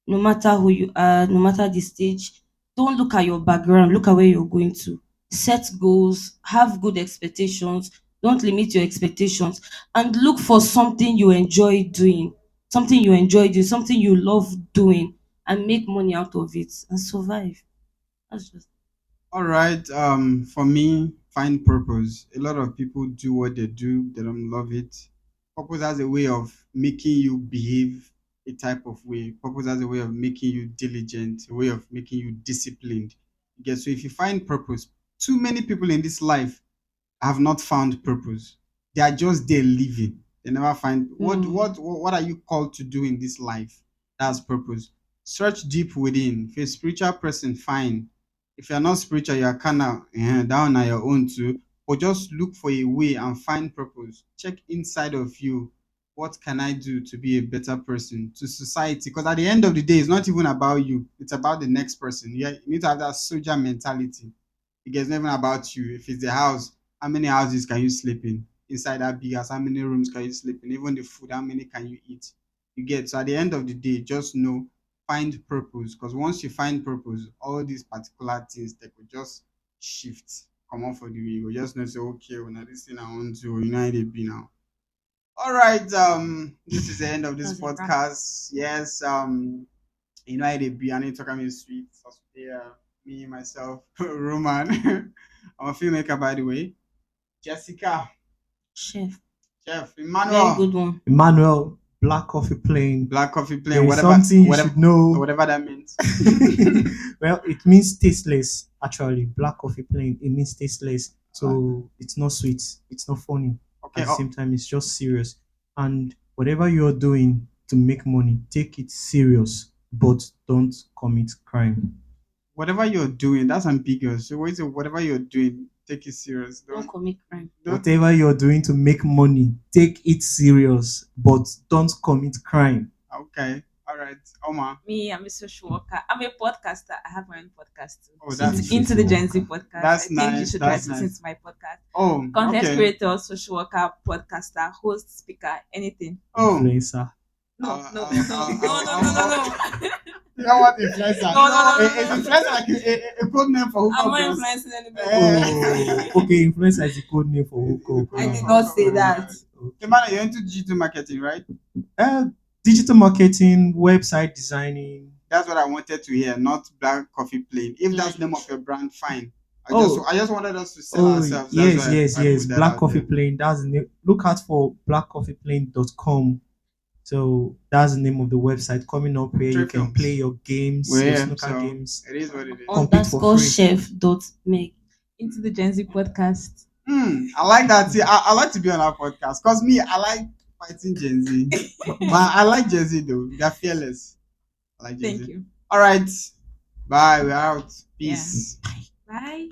No matter who you are, no matter the stage, don't look at your background, look at where you're going to. Set goals, have good expectations, don't limit your expectations, and look for something you enjoy doing, something you love doing, and make money out of it and survive. That's just All right. For me, find purpose. A lot of people do what they do, they don't love it. Purpose has a way of making you behave a type of way. Purpose has a way of making you diligent, a way of making you disciplined. Okay, so if you find purpose, too many people in this life have not found purpose. They are just there living. They never find what are you called to do in this life? That's purpose. Search deep within. If you're a spiritual person, fine. If you're not spiritual, you're kind of down on your own too. But just look for a way and find purpose. Check inside of you. What can I do to be a better person to society? Because at the end of the day, it's not even about you. It's about the next person. Yeah, you need to have that soldier mentality. It gets never about you. If it's the house, how many houses can you sleep in? Inside that big house, how many rooms can you sleep in? Even the food, how many can you eat? You get, so at the end of the day, just know, find purpose. Because once you find purpose, all these particular things they could just shift, come on for the way. You go just know say, okay, well, now this thing I want to, you know how they be now. All right, this is the end of this That's a wrap. podcast. Yes, you know how they be. I need to come in sweet. So, yeah, me, myself, Roman. I'm a filmmaker, by the way. Jessica, Chef. Chef, Very Emmanuel, good one. Emmanuel, Black Coffee Plain. Black Coffee There Plain, is whatever, something you whatever, should know. whatever that means. Well, it means tasteless. Actually, Black Coffee Plain, it means tasteless. So it's not sweet. It's not funny. Okay, At the same time, it's just serious. And whatever you're doing to make money, take it serious, but don't commit crime. whatever you're doing, that's ambiguous. So, what is it? Whatever you're doing, take it serious. Don't commit crime. Don't. Whatever you're doing to make money, take it serious, but don't commit crime. Okay, all right, Oma. Me, I'm a social worker. I'm a podcaster. I have my own podcast too. Oh, that's Into the Gen Z Social podcast. That's I think you nice, should try that's to listen nice. to my podcast. Oh, Content okay. creator, social worker, podcaster, host, speaker, anything. Oh, Influencer. No, Uh, no, uh, no, uh, no, no, uh, no, no, uh, no. you know what influencer? No, no, no, Is no, no. influencer like a code name for I'm hookup not girls? influencing anybody. Oh, okay. Influencer is a code name for hookup. I did Yeah. not say that. Hey, man, you're into digital marketing, right? Uh, Digital marketing, website designing. That's what I wanted to hear, not Black Coffee Plain. If that's the name of your brand, fine. Oh, I just wanted us to sell oh ourselves. That's yes, why yes, I yes. put that Black out Coffee there. Plain. That's the name. Look out for blackcoffeeplain.com. So that's the name of the website coming up where Trey you can Films. play your games, We're your here, snooker so games. it is what it is. Compete for Underscore free. chef dot make. Into the Gen Z podcast. I like that. See, I like to be on our podcast because me, I like fighting Gen Z. But I like Gen Z though. They're fearless. I like Gen Thank Z. you. All right. Bye. We're out. Peace. Bye.